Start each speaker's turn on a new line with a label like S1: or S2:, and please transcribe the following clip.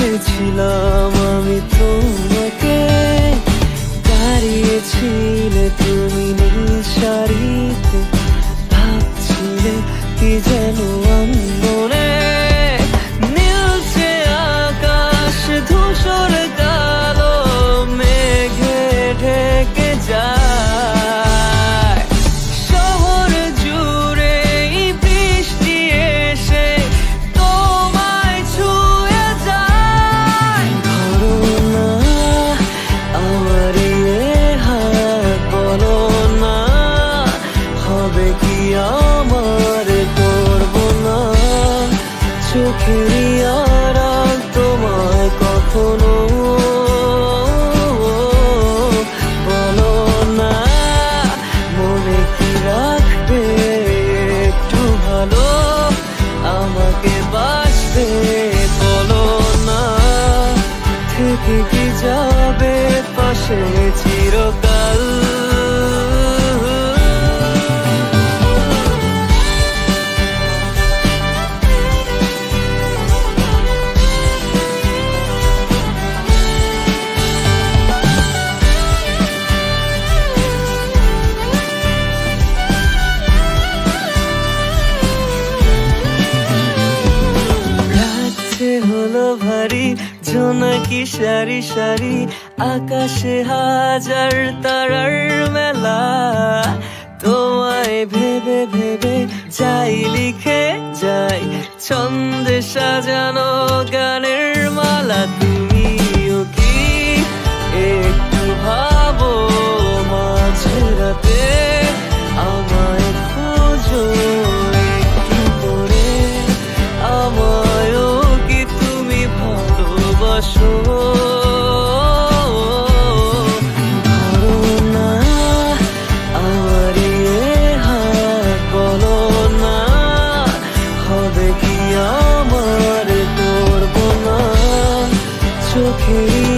S1: দেখেছিলাম আমি তোমাকে, দাঁড়িয়েছিলে তুমি নীল শাড়িতে, ভাবছিলে কি যেন আনমনে, নীলচে আকাশ ধূসর কালো মেঘে ঢেকে যায়, শহর জুড়ে বৃষ্টি এসে তোমায় ছুঁয়ে যায়। ধরো না আমার হাত, বলো না হবে কি আমার, করবো না চোখেরই আড়াল তোমায় কখনো, বলো না মনে কি রাখবে একটু ভালো আমাকে বাসবে, বলো না থেকে কি যাবে পাশে চিরকাল। হলো ভারী জোনাকি সারি সারি, আকাশে হাজার তারার মেলা, তোমায় ভেবে ভেবে যাই লিখে যাই ছন্দে সাজানো গানের মালা। তুমিও কি একটু ভাবো মাঝে রাতে আমায় খোঁজো একটু করে, আমায়ও কি তুমি ভালোবাসো, ধরো না আমার হাত, বলো না হবে কি আমার, করবো না চোখেরই